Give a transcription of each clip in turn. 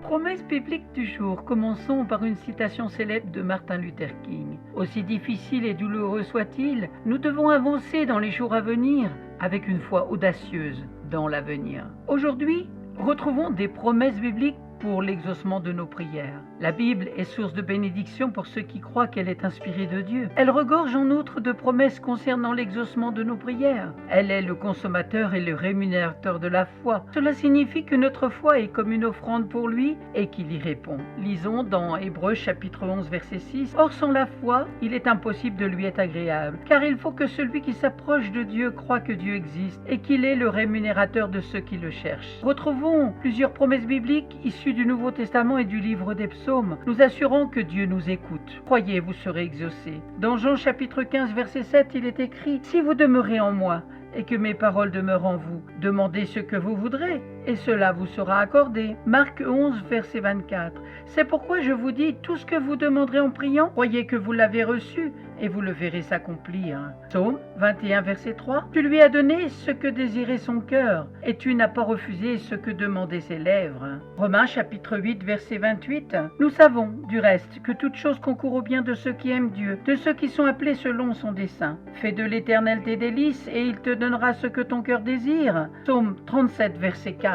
Promesse biblique du jour. Commençons par une citation célèbre de Martin Luther King. Aussi difficile et douloureux soit-il, nous devons avancer dans les jours à venir avec une foi audacieuse dans l'avenir. Aujourd'hui, retrouvons des promesses bibliques pour l'exaucement de nos prières. La Bible est source de bénédiction pour ceux qui croient qu'elle est inspirée de Dieu. Elle regorge en outre de promesses concernant l'exaucement de nos prières. Elle est le consommateur et le rémunérateur de la foi. Cela signifie que notre foi est comme une offrande pour lui et qu'il y répond. Lisons dans Hébreux chapitre 11 verset 6. Or sans la foi, il est impossible de lui être agréable, car il faut que celui qui s'approche de Dieu croit que Dieu existe et qu'il est le rémunérateur de ceux qui le cherchent. Retrouvons plusieurs promesses bibliques issues du Nouveau Testament et du livre des Psaumes, nous assurant que Dieu nous écoute. Croyez, vous serez exaucés. Dans Jean chapitre 15 verset 7, il est écrit: Si vous demeurez en moi et que mes paroles demeurent en vous, demandez ce que vous voudrez et cela vous sera accordé. Marc 11 verset 24. C'est pourquoi je vous dis, tout ce que vous demanderez en priant, croyez que vous l'avez reçu et vous le verrez s'accomplir. Psaume 21 verset 3. Tu lui as donné ce que désirait son cœur et tu n'as pas refusé ce que demandaient ses lèvres. Romains chapitre 8 verset 28. Nous savons du reste que toute chose concourt au bien de ceux qui aiment Dieu, de ceux qui sont appelés selon son dessein. Fais de l'Éternel tes délices et il te donnera ce que ton cœur désire. Psaume 37 verset 4.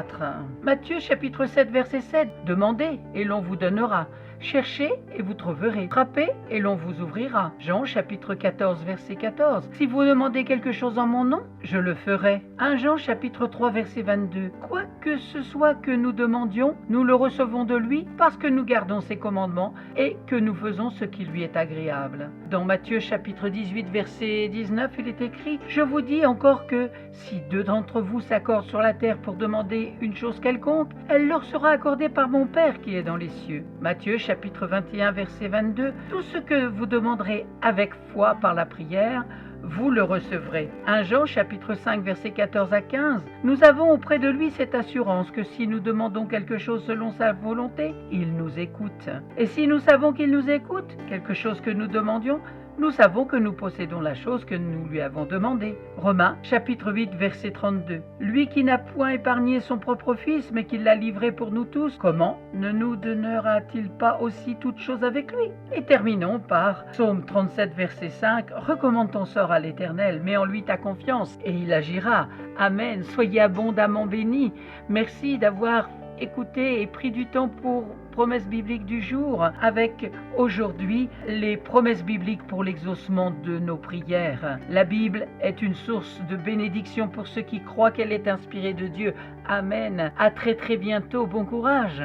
Matthieu chapitre 7 verset 7. Demandez et l'on vous donnera. Cherchez et vous trouverez. Frappez et l'on vous ouvrira. Jean chapitre 14 verset 14. Si vous demandez quelque chose en mon nom, je le ferai. 1 Jean chapitre 3 verset 22. Quoi que ce soit que nous demandions, nous le recevons de lui parce que nous gardons ses commandements et que nous faisons ce qui lui est agréable. Dans Matthieu chapitre 18 verset 19, il est écrit: Je vous dis encore que si deux d'entre vous s'accordent sur la terre pour demander une chose quelconque, elle leur sera accordée par mon Père qui est dans les cieux. Matthieu chapitre 21 verset 22. Tout ce que vous demanderez avec foi par la prière, vous le recevrez. 1 Jean chapitre 5 verset 14 à 15. Nous avons auprès de lui cette assurance que si nous demandons quelque chose selon sa volonté, il nous écoute. Et si nous savons qu'il nous écoute, quelque chose que nous demandions, nous savons que nous possédons la chose que nous lui avons demandée. Romains chapitre 8 verset 32. Lui qui n'a point épargné son propre fils, mais qui l'a livré pour nous tous, comment ne nous donnera-t-il pas aussi toutes choses avec lui? Et terminons par Psaume 37 verset 5. Recommande ton sort à l'Éternel, mets en lui ta confiance, et il agira. Amen. Soyez abondamment bénis. Merci d'avoir écouté et pris du temps pour promesses bibliques du jour, avec aujourd'hui les promesses bibliques pour l'exaucement de nos prières. La Bible est une source de bénédiction pour ceux qui croient qu'elle est inspirée de Dieu. Amen. À très bientôt. Bon courage.